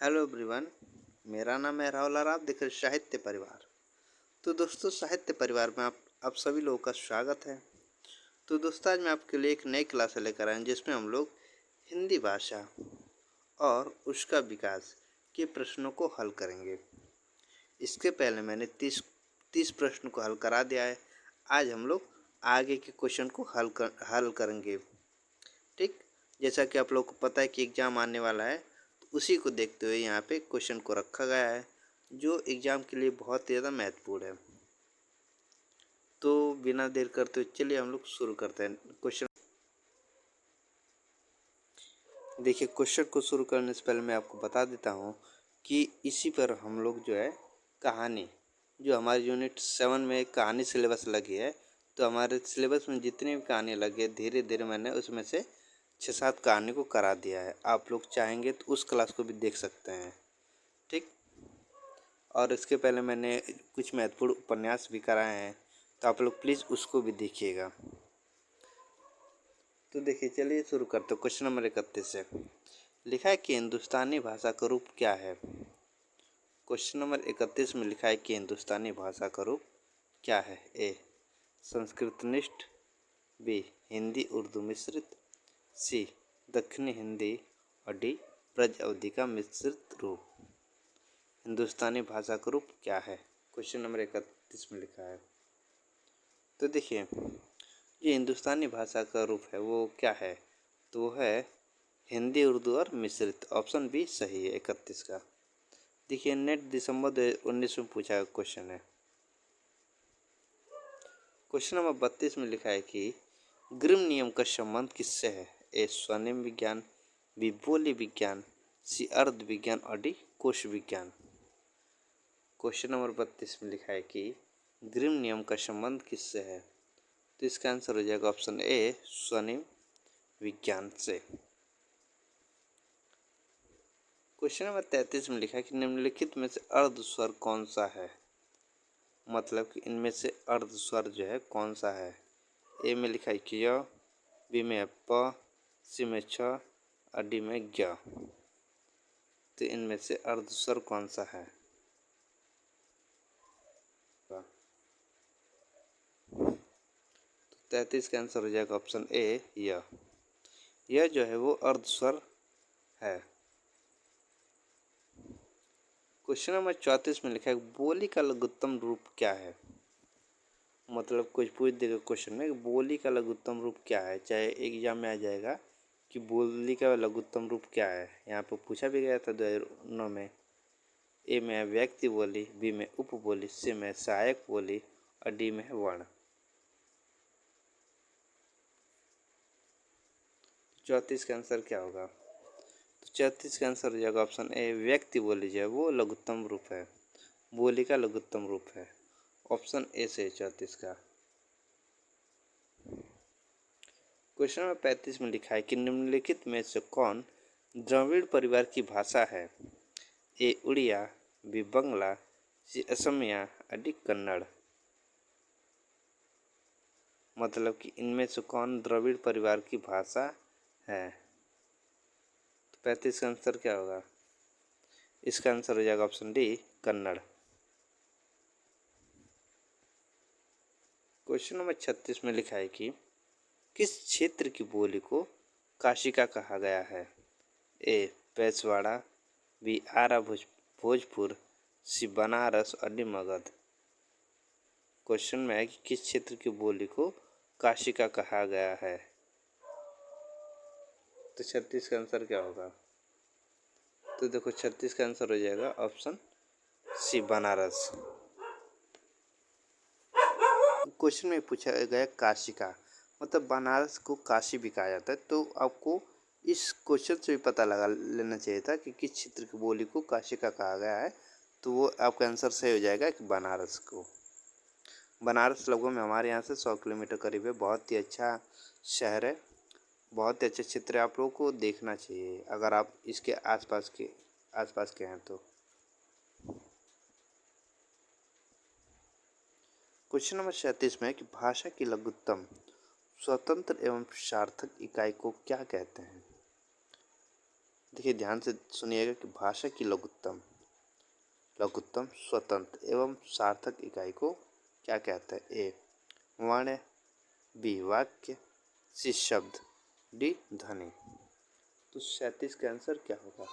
Hello everyone. मेरा नाम है राहुल और आप देख रहे हैं साहित्य परिवार। तो दोस्तों, साहित्य परिवार में आप सभी लोगों का स्वागत है। तो दोस्तों, आज मैं आपके लिए एक नई क्लास लेकर आया हूं जिसमें हम लोग हिंदी भाषा और उसका विकास के प्रश्नों को हल करेंगे। इसके पहले मैंने 30 प्रश्न को हल करा दिया है। आज हम लोग आगे के क्वेश्चन को हल करेंगे। ठीक, जैसा कि आप लोग को पता है कि एग्ज़ाम आने वाला है, तो उसी को देखते हुए यहाँ पे क्वेश्चन को रखा गया है जो एग्ज़ाम के लिए बहुत ज़्यादा महत्वपूर्ण है। तो बिना देर करते हुए चलिए हम लोग शुरू करते हैं क्वेश्चन। देखिए, क्वेश्चन को शुरू करने से पहले मैं आपको बता देता हूँ कि इसी पर हम लोग जो है कहानी, जो हमारे यूनिट 7 में कहानी सिलेबस लगी है, तो हमारे सिलेबस में जितनी भी कहानी लगी है धीरे धीरे मैंने उसमें से 6-7 कहानी को करा दिया है। आप लोग चाहेंगे तो उस क्लास को भी देख सकते हैं। ठीक, और इसके पहले मैंने कुछ महत्वपूर्ण उपन्यास भी कराए हैं, तो आप लोग प्लीज़ उसको भी देखिएगा। तो देखिए, चलिए शुरू करते हैं। क्वेश्चन नंबर 31 से लिखा है कि हिंदुस्तानी भाषा का रूप क्या है। क्वेश्चन नंबर 31 में लिखा है कि हिंदुस्तानी भाषा का रूप क्या है। ए संस्कृतनिष्ठ, बी हिंदी उर्दू मिश्रित, सी दक्षिणी हिंदी और डी ब्रज अवधि का मिश्रित रूप। हिंदुस्तानी भाषा का रूप क्या है, क्वेश्चन नंबर 31 में लिखा है। तो देखिए, ये हिंदुस्तानी भाषा का रूप है वो क्या है, तो वो है हिंदी उर्दू और मिश्रित। ऑप्शन बी सही है 31 का। देखिए, नेट दिसंबर 2019 में पूछा गया क्वेश्चन है। क्वेश्चन नंबर 32 में लिखा है कि ग्रिम नियम का संबंध किससे है। ए स्वनिम विज्ञान, बी बोली विज्ञान, सी अर्ध विज्ञान और डी कोश विज्ञान। क्वेश्चन नंबर 32 में लिखा है कि ग्रिम नियम का संबंध किससे है, तो इसका आंसर हो जाएगा ऑप्शन ए स्वनिम विज्ञान से। क्वेश्चन नंबर 33 में लिखा है कि निम्नलिखित में से अर्ध स्वर कौन सा है, मतलब कि इनमें से अर्ध स्वर जो है कौन सा है। ए में लिखा है कि य, बी में प, सी में छ और डी में ज्ञ। तो इनमें से अर्ध स्वर कौन सा है। तो 33 का आंसर हो जाएगा ऑप्शन ए य। यह जो है वो अर्ध स्वर है। क्वेश्चन नंबर 34 में लिखा है बोली का लघुत्तम रूप क्या है, मतलब कुछ पूछ देगा क्वेश्चन में बोली का लघुत्तम रूप क्या है, चाहे एग्जाम में आ जाएगा कि बोली का लघुत्तम रूप क्या है। यहाँ पर पूछा भी गया था 2009 में। ए में है व्यक्ति बोली, बी में उपबोली, सी में सहायक बोली और डी में है वर्ण। 34 का आंसर क्या होगा, तो 34 का आंसर हो जाएगा ऑप्शन ए व्यक्ति बोली जो है वो लघुत्तम रूप है, बोली का लघुत्तम रूप है। ऑप्शन ए से 34 का। क्वेश्चन नंबर 35 में लिखा है कि निम्नलिखित में से कौन द्रविड़ परिवार की भाषा है। ए उड़िया, बी बंगला, सी असमिया और डी कन्नड़। मतलब कि इनमें से कौन द्रविड़ परिवार की भाषा है। तो 35 का आंसर क्या होगा, इसका आंसर हो जाएगा option D Kannada. Question number 36 में लिखा है कि किस क्षेत्र की बोली को काशिका कहा गया है। ए पेशवाड़ा, बी आरा भोजपुर, सी बनारस और डी मगध। क्वेश्चन में है कि किस क्षेत्र की बोली को काशिका कहा गया है। तो 36 का आंसर क्या होगा, तो देखो 36 का आंसर हो जाएगा ऑप्शन सी बनारस। क्वेश्चन में पूछा गया काशिका, मतलब बनारस को काशी भी कहा जाता है। तो आपको इस क्वेश्चन से भी पता लगा लेना चाहिए था कि किस क्षेत्र की बोली को काशिका कहा गया है, तो वो आपका आंसर सही हो जाएगा कि बनारस को। बनारस लगभग में हमारे यहाँ से 100 किलोमीटर करीब है। बहुत ही अच्छा शहर है, बहुत ही अच्छा क्षेत्र है। आप लोगों को देखना चाहिए अगर आप इसके आसपास के हैं तो। क्वेश्चन नंबर 37 में है कि भाषा की लघुत्तम स्वतंत्र एवं सार्थक इकाई को क्या कहते हैं। देखिए ध्यान से सुनिएगा कि भाषा की लघुत्तम लघुत्तम स्वतंत्र एवं सार्थक इकाई को क्या कहते हैं? ए वर्ण, बी वाक्य, सी शब्द, डी ध्वनि। तो 37 का आंसर क्या होगा?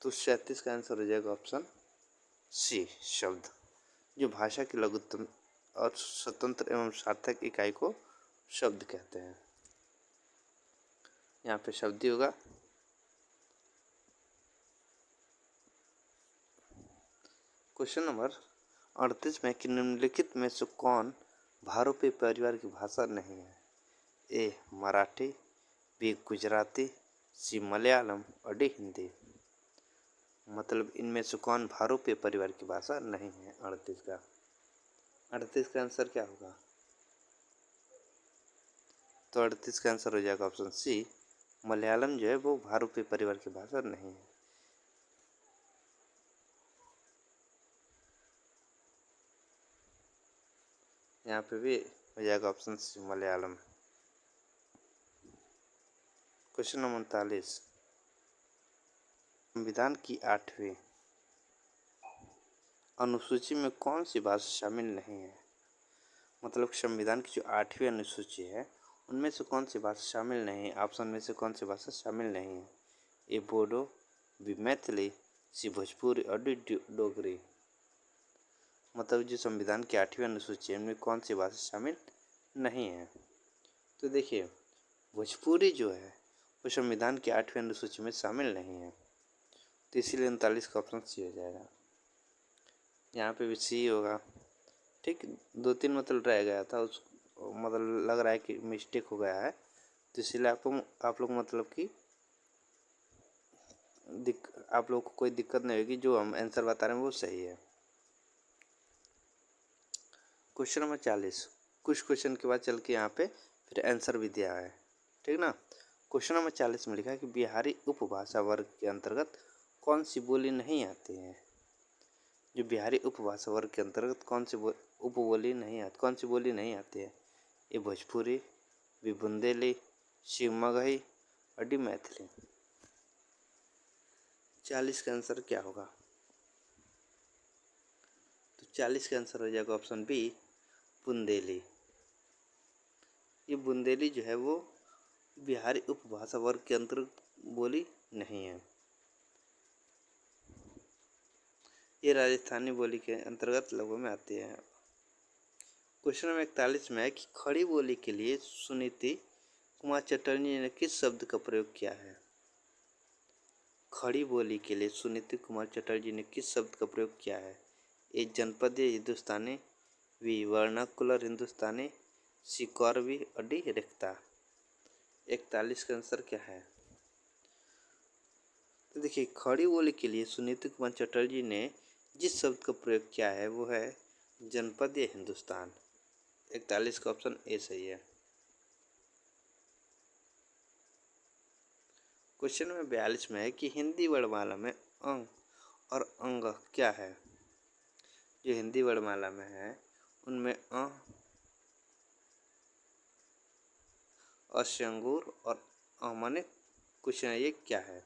तो 37 का आंसर हो जाएगा ऑप्शन सी शब्द। जो भाषा की लघुत्तम और स्वतंत्र एवं सार्थक इकाई को शब्द कहते हैं। यहाँ पे शब्द ही होगा। क्वेश्चन नंबर 38 में कि निम्नलिखित में से कौन भारोपी परिवार की भाषा नहीं है? ए मराठी, बी गुजराती, सी मलयालम और डी हिंदी। मतलब इनमें से कौन भारोपी परिवार की भाषा नहीं है? 38 का आंसर क्या होगा? तो 38 का आंसर हो जाएगा ऑप्शन सी मलयालम जो है वो भारोपी परिवार की भाषा नहीं है। यहाँ पे भी हो जाएगा option C Malayalam. Question number 39, संविधान की 8वीं अनुसूची में कौन सी भाषा शामिल नहीं है? मतलब संविधान की जो 8वीं अनुसूची है उनमें से कौन सी भाषा शामिल नहीं है? ऑप्शन में से कौन सी भाषा शामिल नहीं है? ए बोडो, बी मैथिली, सी भोजपुरी और डी डोगरी। मतलब जो संविधान की 8वीं अनुसूची है उनमें कौन सी भाषा शामिल नहीं है? तो देखिए भोजपुरी जो है वो संविधान की 8वीं अनुसूची में शामिल नहीं है, तो इसीलिए 39 का ऑप्शन सी हो जाएगा। यहाँ पे भी सी होगा। ठीक, 2-3 मतलब रह गया था, उस मतलब लग रहा है कि मिस्टेक हो गया है, तो इसीलिए आप लोग मतलब कि आप लोग को कोई दिक्कत नहीं होगी। जो हम आंसर बता रहे हैं वो सही है। क्वेश्चन नंबर 40, कुछ क्वेश्चन के बाद चल के यहाँ पे फिर आंसर भी दिया है, ठीक ना। क्वेश्चन नंबर 40 में लिखा है कि बिहारी उपभाषा वर्ग के अंतर्गत कौन सी बोली नहीं आती है? जो बिहारी उपभाषा वर्ग के अंतर्गत कौन सी उपबोली नहीं आती, कौन सी बोली नहीं आती है? ये भोजपुरी, बी बुंदेली, सी मगही और डी मैथिली। 40 का आंसर क्या होगा? तो 40 का आंसर हो जाएगा ऑप्शन बी बुंदेली। ये बुंदेली जो है वो बिहारी उपभाषा वर्ग के अंतर्गत बोली नहीं है। ये राजस्थानी बोली के अंतर्गत लोगों में आती है। क्वेश्चन नंबर 41 में है कि खड़ी बोली के लिए सुनीति कुमार चटर्जी ने किस शब्द का प्रयोग किया है? खड़ी बोली के लिए सुनीति कुमार चटर्जी ने किस शब्द का प्रयोग किया है? ए जनपदीय हिंदुस्तानी, बी वर्नाकुलर हिंदुस्तानी, सी कौरवी और डी रिक्ता। 41 का आंसर क्या है? तो देखिए खड़ी बोली के लिए सुनीति कुमार चटर्जी ने जिस शब्द का प्रयोग किया है वो है जनपदीय हिंदुस्तान। 41 का ऑप्शन ए सही है। क्वेश्चन नंबर 42 में है कि हिंदी वर्णमाला में अंग और अंग क्या है? जो हिंदी वर्णमाला में है उनमें अंगूर और माने कुछ नहीं, ये क्या है?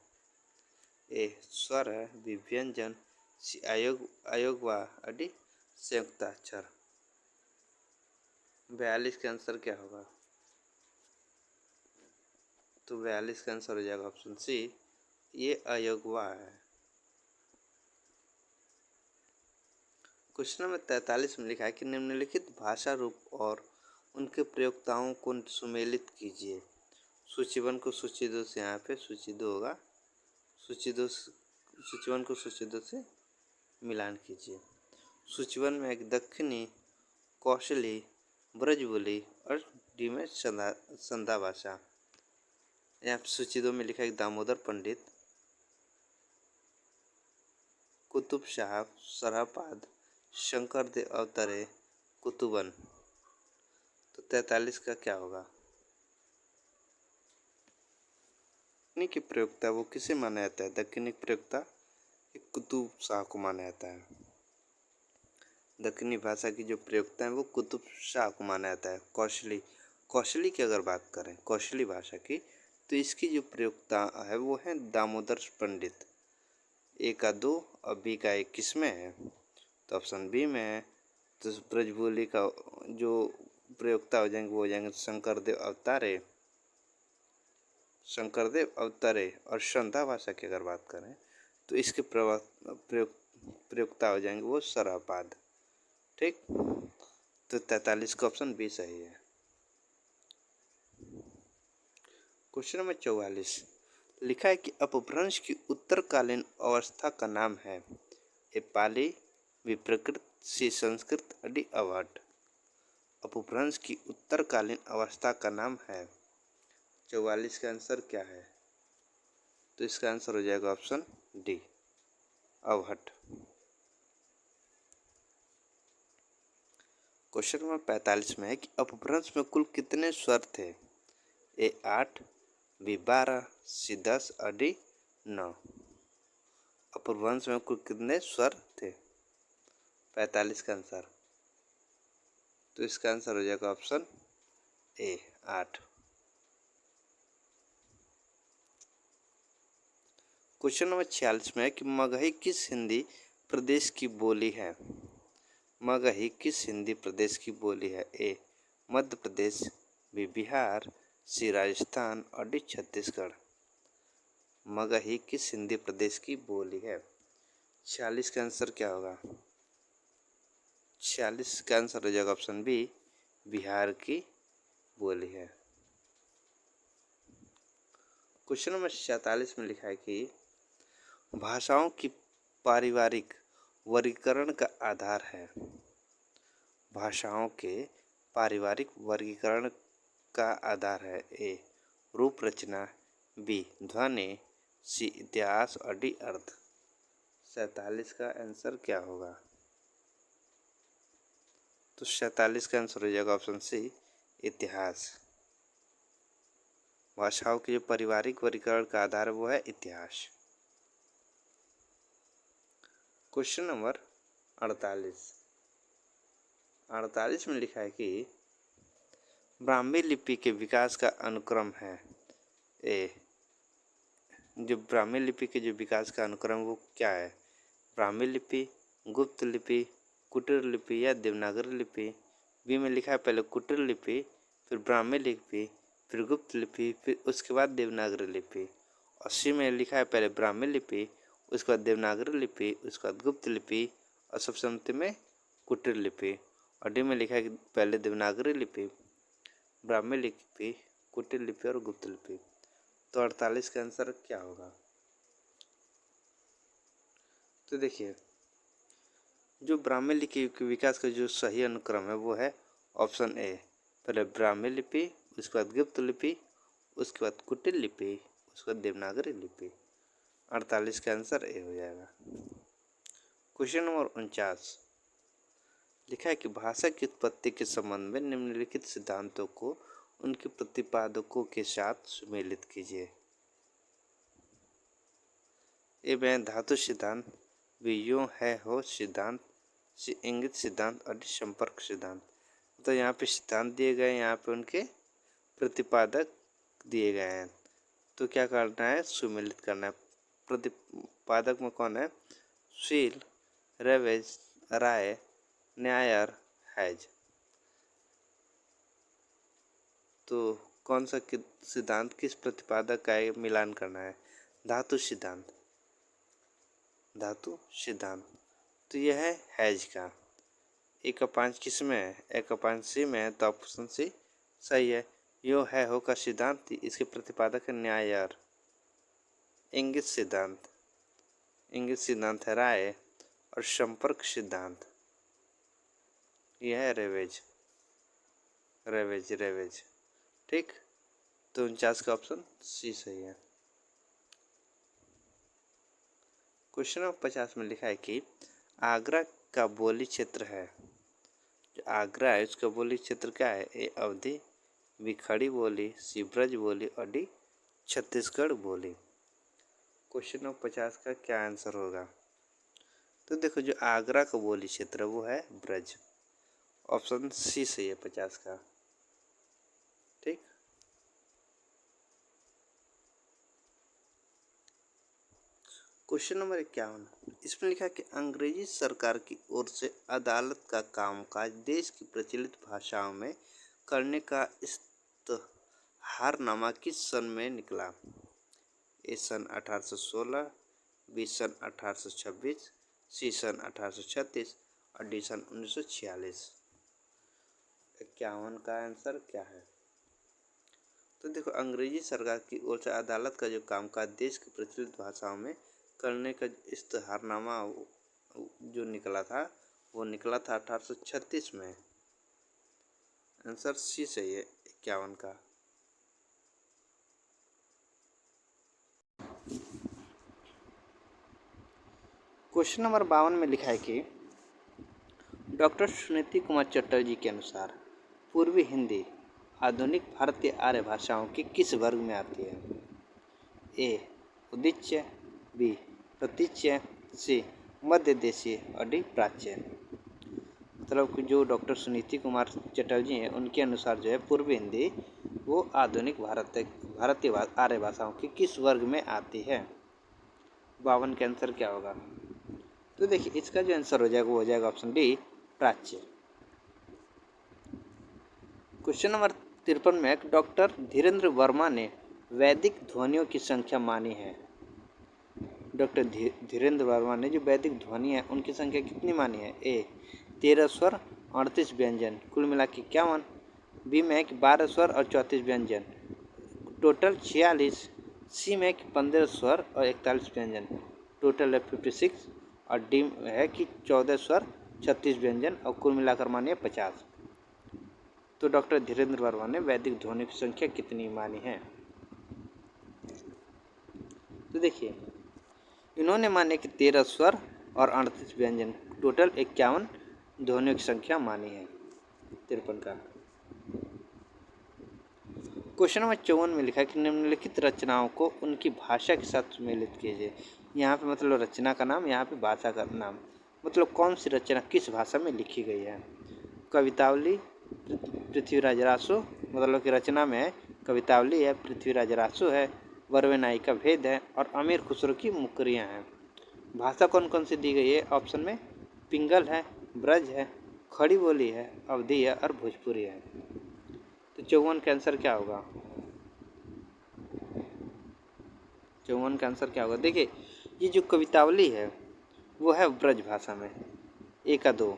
ए स्वर है, बी व्यंजन, सी आयोग व डी संयुक्ताक्षर। 42 का आंसर क्या होगा? तो 42 का आंसर हो जाएगा ऑप्शन सी ये अयोगवा है। क्वेश्चन नंबर 43 में लिखा है कि निम्नलिखित भाषा रूप और उनके प्रयोक्ताओं को सुमेलित कीजिए। सूची 1 को सूची 2 से, यहाँ पे सूची 2 होगा, सूची 1 को सूची 2 से मिलान कीजिए। सूची 1 में एक दक्षिणी, कौशली, ब्रजबोली और डी में संधा भाषा। यहाँ पे सूची 2 में लिखा है दामोदर पंडित, कुतुब साहब, सरहपाद, शंकर देव अवतरे, कुतुबन। तो 43 का क्या होगा? दक्षिणी की प्रयोक्ता वो किसे माना जाता है? दक्षिणी प्रयोक्ता कुतुब शाह को माना जाता है। दक्षिणी भाषा की जो प्रयोक्ता है वो कुतुब शाह को माना जाता है। कौशली की अगर बात करें, कौशली भाषा की, तो इसकी जो प्रयोक्ता है वो है दामोदर पंडित। ए का 2 और बी का 1 किस में है? तो ऑप्शन बी में है। तो ब्रजबोली का जो प्रयोक्ता हो जाएंगे वो हो जाएंगे शंकरदेव अवतारे। और संधा भाषा की अगर बात करें तो इसके प्रयोक्ता हो जाएंगे वो शरापाद। ठीक, तो 43 का ऑप्शन बी सही है। क्वेश्चन नंबर 44 लिखा है कि अपभ्रंश की उत्तरकालीन अवस्था का नाम है। ए पाली, बी प्राकृत, सी संस्कृत, डी अवध। अपभ्रंश की उत्तरकालीन अवस्था का नाम है। 44 का आंसर क्या है? तो इसका आंसर हो जाएगा option D Avahatta. Question number 45 में है कि अपभ्रंश में कुल कितने स्वर थे? ए 8, बी 12, सी 10 और डी 9। अपभ्रंश में कुल कितने स्वर थे? 45 का आंसर। तो इसका आंसर हो जाएगा ऑप्शन ए 8। क्वेश्चन नंबर 46 में है कि मगही किस हिंदी प्रदेश की बोली है? मगही किस हिंदी प्रदेश की बोली है? ए मध्य प्रदेश, बी बिहार, सी राजस्थान और डी छत्तीसगढ़। मगही किस हिंदी प्रदेश की बोली है? 46 का आंसर क्या होगा? 46 का आंसर हो जाएगा ऑप्शन बी बिहार की बोली है। क्वेश्चन नंबर 47 में लिखा है कि भाषाओं की पारिवारिक वर्गीकरण का आधार है। भाषाओं के पारिवारिक वर्गीकरण का आधार है। ए रूप रचना, बी ध्वनि, सी इतिहास और डी अर्थ। 47 का आंसर क्या होगा? तो 47 का आंसर हो जाएगा ऑप्शन सी इतिहास। भाषाओं के जो पारिवारिक वर्गीकरण का आधार है वो है इतिहास। क्वेश्चन नंबर 48 में लिखा है कि ब्राह्मी लिपि के विकास का अनुक्रम है। ए जो ब्राह्मी लिपि के जो विकास का अनुक्रम वो क्या है? ब्राह्मी लिपि, गुप्त लिपि, कुटीर लिपि या देवनागरी लिपि। बी में लिखा है पहले कुटीर लिपि, फिर ब्राह्मी लिपि, फिर गुप्त लिपि, फिर उसके बाद देवनागरी लिपि। और सी में लिखा है पहले ब्राह्मी लिपि, उसके बाद देवनागरी लिपि, उसके बाद गुप्त लिपि और सबसे अंत में कुटीर लिपि। और डी में लिखा है कि पहले देवनागरी लिपि, ब्राह्मी लिपि, कुटीर लिपि और गुप्त लिपि। तो 48 का आंसर क्या होगा? तो देखिए जो ब्राह्मी लिपि के विकास का जो सही अनुक्रम है वो है ऑप्शन ए, पहले ब्राह्मी लिपि, उसके बाद गुप्त लिपि, उसके बाद कुटीर लिपि, उसके बाद देवनागरी लिपि। 48 का आंसर ए हो जाएगा। क्वेश्चन नंबर 49 लिखा है कि भाषा की उत्पत्ति के संबंध में निम्नलिखित सिद्धांतों को उनके प्रतिपादकों के साथ सुमेलित कीजिए। ए में धातु सिद्धांत, बी यूं है हो सिद्धांत, सी इंगित सिद्धांत और डी संपर्क सिद्धांत। तो यहाँ पे सिद्धांत दिए गए, यहाँ पे उनके प्रतिपादक दिए गए हैं। तो क्या करना है? सुमेलित करना है। प्रतिपादक में कौन है? शील, रेवेज, राय, न्यायर, हैज। तो कौन सा सिद्धांत किस प्रतिपादक का मिलान करना है? धातु सिद्धांत। धातु सिद्धांत तो यह है हैज का। 1/5 किस में है? 1/5 सी में है, तो ऑप्शन सी सही है। यो है हो का सिद्धांत, इसके प्रतिपादक है न्यायर। इंगित सिद्धांत है राय और संपर्क सिद्धांत यह है रेवेज। ठीक, तो 49 का ऑप्शन सी सही है। क्वेश्चन नंबर 50 में लिखा है कि आगरा का बोली क्षेत्र है। जो आगरा है उसका बोली क्षेत्र क्या है? ए अवधी, बी खड़ी बोली, सी ब्रज बोली और डी छत्तीसगढ़ बोली। क्वेश्चन नंबर 50 का क्या आंसर होगा? तो देखो जो आगरा का बोली क्षेत्र वो है ब्रज। ऑप्शन सी सही है 50 का। ठीक, क्वेश्चन नंबर 51, इसमें लिखा है कि अंग्रेजी सरकार की ओर से अदालत का कामकाज देश की प्रचलित भाषाओं में करने का इस्तेहारनामा किस सन में निकला? ए सन 1816, बी सन 1826, सी सन 1836 और डी सन 1946। 51 का आंसर क्या है? तो देखो, अंग्रेजी सरकार की ओर से अदालत का जो कामकाज देश की प्रचलित भाषाओं में करने का इस्तेहारनामा जो निकला था वो निकला था 1836 में। आंसर सी सही है 51 का। क्वेश्चन नंबर 52 में लिखा है कि डॉक्टर सुनीति कुमार चटर्जी के अनुसार पूर्वी हिंदी आधुनिक भारतीय आर्य भाषाओं के किस वर्ग में आती है? ए उदीच्य, बी प्रतीच्य, सी मध्य देशीय और डी प्राच्य। मतलब कि जो डॉक्टर सुनीति कुमार चटर्जी हैं उनके अनुसार जो है पूर्वी हिंदी वो आधुनिक भारतीय आर्य भाषाओं की किस वर्ग में आती है? 52 का आंसर क्या होगा? तो देखिए, इसका जो आंसर हो जाएगा वो हो जाएगा ऑप्शन डी प्राच्य। क्वेश्चन नंबर 53 में डॉक्टर धीरेन्द्र वर्मा ने वैदिक ध्वनियों की संख्या मानी है। डॉक्टर धीरेन्द्र वर्मा ने जो वैदिक ध्वनि है उनकी संख्या कितनी मानी है? ए 13 स्वर 38 व्यंजन कुल मिला के 51, बी में है कि 12 स्वर और 34 व्यंजन टोटल 46, सी में है कि 15 स्वर और 41 व्यंजन टोटल है 56 और डी में है कि 14 स्वर 36 व्यंजन और कुल मिलाकर मानिए 50। तो डॉक्टर धीरेन्द्र वर्मा ने वैदिक ध्वनि की संख्या कितनी मानी है? तो देखिए, इन्होंने माने कि 13 स्वर और 38 व्यंजन टोटल 51 ध्वनियों की संख्या मानी है। 53 का। क्वेश्चन नंबर 54 में लिखा है कि निम्नलिखित रचनाओं को उनकी भाषा के साथ सम्मिलित कीजिए। यहाँ पे मतलब रचना का नाम, यहाँ पे भाषा का नाम, मतलब कौन सी रचना किस भाषा में लिखी गई है। कवितावली, पृथ्वीराज रासो, मतलब कि रचना में कवितावली है, पृथ्वीराज रासो है, बरवेनाई का भेद है और अमीर खुसरो की मुकरियाँ हैं। भाषा कौन कौन सी दी गई है? ऑप्शन में पिंगल है, ब्रज है, खड़ी बोली है, अवधी है और भोजपुरी है। तो 54 का आंसर क्या होगा? 54 का आंसर क्या होगा? देखिए, ये जो कवितावली है वो है ब्रज भाषा में, एक का दो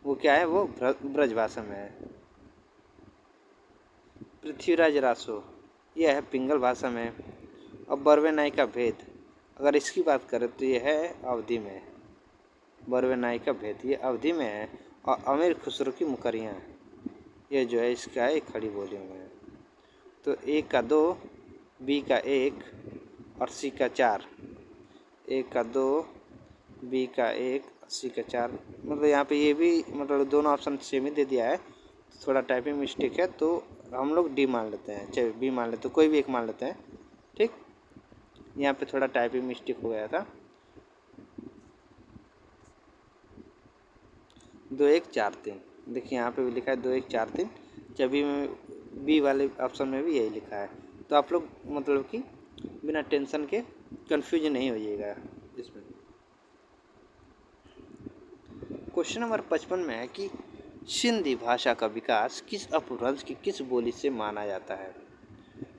वो क्या है, वो ब्रज भाषा में है। पृथ्वीराज रासो यह है पिंगल भाषा में। और बरवेनाई का भेद अगर इसकी बात करें तो ये है अवधी में। बरवेनाई का भेद ये अवधी में है और अमीर खुसरो की मुकरियाँ ये जो है इसका है खड़ी बोलियों में। तो एक का दो, बी का एक और सी का 4। एक का दो, बी का एक, सी का 4। मतलब यहाँ पे ये भी मतलब दोनों ऑप्शन सेम ही दे दिया है, थोड़ा टाइपिंग मिस्टेक है तो हम लोग डी मान लेते हैं, चाहे बी मान लेते हैं, कोई भी एक मान लेते हैं। ठीक, यहाँ पे थोड़ा टाइपिंग मिस्टेक हो गया था। 2 1 4 3 देखिए यहाँ पे भी लिखा है 2 1 4 3, चाहे बी वाले ऑप्शन में भी यही लिखा है। तो आप लोग मतलब कि बिना टेंशन के कंफ्यूज नहीं होइएगा इसमें। क्वेश्चन नंबर 55 में है कि सिंधी भाषा का विकास किस अपभ्रंश की किस बोली से माना जाता है?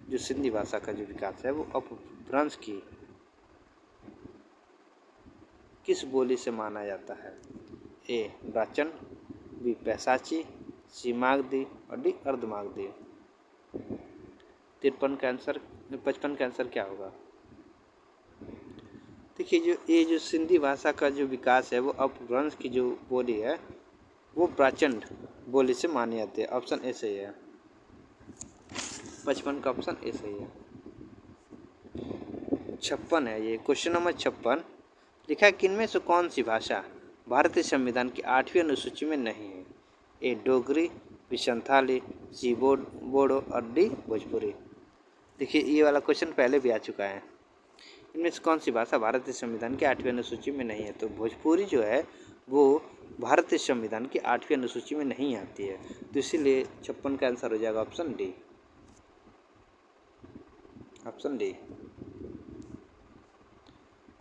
जो सिंधी भाषा का जो विकास है वो अपभ्रंश की किस बोली से माना जाता है? ए ब्राचन, बी पैसाची, सी मागधी और डी अर्धमागधी। 53 का आंसर 55 का आंसर क्या होगा? देखिए, जो सिंधी भाषा का जो विकास है वो अपभ्रंश की जो बोली है वो प्राचंड बोली से मानी जाती है। ऑप्शन ए सही है। 55 का ऑप्शन ए सही है। 56 है ये। क्वेश्चन नंबर 56 लिखा है कि इनमें से कौन सी भाषा भारतीय संविधान की 8वीं अनुसूची में नहीं है? ए डोगरी, बी संथाली, सी बोडो और डी भोजपुरी। देखिए, ये वाला क्वेश्चन पहले भी आ चुका है। इनमें से कौन सी भाषा भारतीय संविधान की 8वीं अनुसूची में नहीं है? तो भोजपुरी जो है वो भारतीय संविधान की 8वीं अनुसूची में नहीं आती है, तो इसीलिए 56 का आंसर हो जाएगा option D. Option D.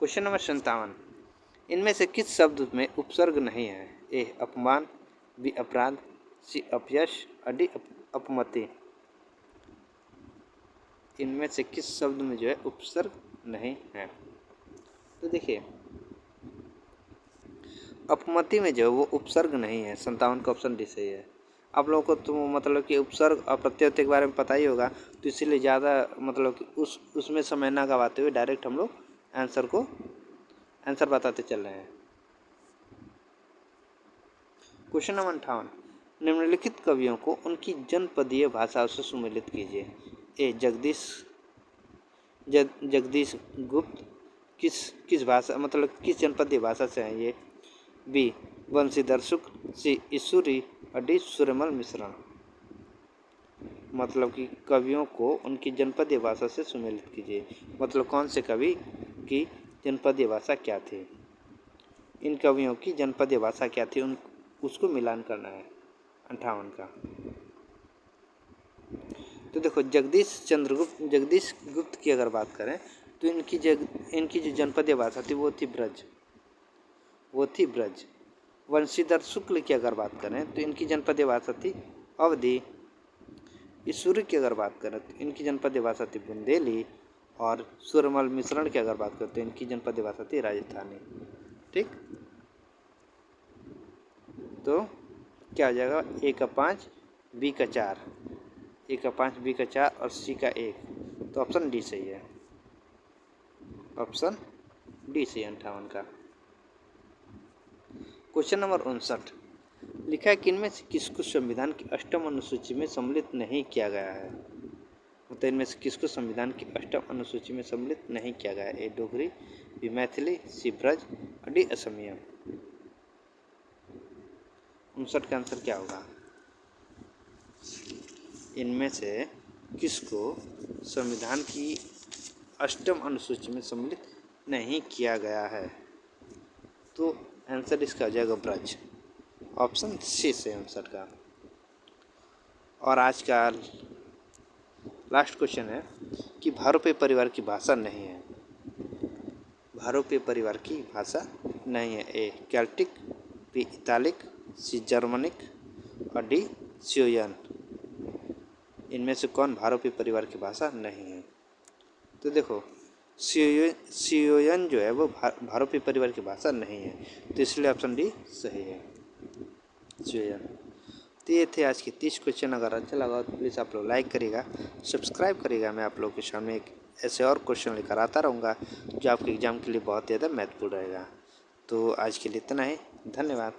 Question number 57, इनमें से किस शब्द में उपसर्ग नहीं है? ए अपमान, बी अपराध, सी अपयश और डी अपमति। इनमें से किस शब्द में जो है उपसर्ग नहीं है? तो देखिए अपमति में जो है वो उपसर्ग नहीं है। 57 का ऑप्शन डी सही है। आप लोगों को तो मतलब कि उपसर्ग और प्रत्यय के बारे में पता ही होगा, तो इसीलिए ज़्यादा मतलब कि उसमें समय ना गवाते हुए डायरेक्ट हम लोग आंसर बताते चल रहे हैं। क्वेश्चन नंबर 58, निम्नलिखित कवियों को उनकी जनपदीय भाषा से सुमेलित कीजिए। ए जगदीश गुप्त किस भाषा मतलब किस जनपदीय भाषा से हैं ये? बी बंशीधर शुक्ल, सी ईश्वरी और डी सूर्यमल मिश्रण। मतलब कि कवियों को उनकी जनपदीय भाषा से सुमेलित कीजिए, मतलब कौन से कवि की जनपदीय भाषा क्या थी, इन कवियों की जनपदीय भाषा क्या थी, उसको मिलान करना है 58 का। तो देखो जगदीश गुप्त की अगर बात करें तो इनकी जो जनपदीय भाषा थी वो थी ब्रज। वंशीधर शुक्ल की अगर बात करें तो इनकी जनपदीय भाषा थी अवधी। ईश्वरी की अगर बात करें तो इनकी जनपदीय भाषा थी बुंदेली। और सूर्यमल मिश्रण की अगर बात करें तो इनकी जनपदीय भाषा थी राजस्थानी। ठीक, तो क्या हो जाएगा? ए का 5, बी का 4, ए का 5, बी का 4 और सी का 1। तो ऑप्शन डी सही है। ऑप्शन डी सही है 58 का। क्वेश्चन नंबर 59, लिखा है कि इनमें से किसको संविधान की 8वीं अनुसूची में सम्मिलित नहीं किया गया है? मतलब इनमें से किसको संविधान की 8वीं अनुसूची में सम्मिलित नहीं किया गया है? ए डोगरी, बी मैथिली, सी ब्रज और डी असमिया। 59 का आंसर क्या होगा? इनमें से किसको संविधान की 8वीं अनुसूची में सम्मिलित नहीं किया गया है? तो आंसर इसका हो जाएगा ब्रज। ऑप्शन सी से 59 का। और आज का लास्ट क्वेश्चन है कि भारोपे परिवार की भाषा नहीं है। भारोपे परिवार की भाषा नहीं है। ए केल्टिक, बी इतालिक, सी जर्मनिक और डी सियोयन। इनमें से कौन भारोपे परिवार की भाषा नहीं है? तो देखो सियोयन जो है वो भारोपे परिवार की भाषा नहीं है, तो इसलिए ऑप्शन डी सही है, सियोयन। तो ये थे आज के 30 क्वेश्चन। अगर अच्छा लगा तो प्लीज़ आप लोग लाइक करिएगा, सब्सक्राइब करिएगा। मैं आप लोगों के सामने एक ऐसे और क्वेश्चन लेकर आता रहूँगा जो आपके एग्ज़ाम के लिए बहुत ज़्यादा महत्वपूर्ण रहेगा। तो आज के लिए इतना ही, धन्यवाद।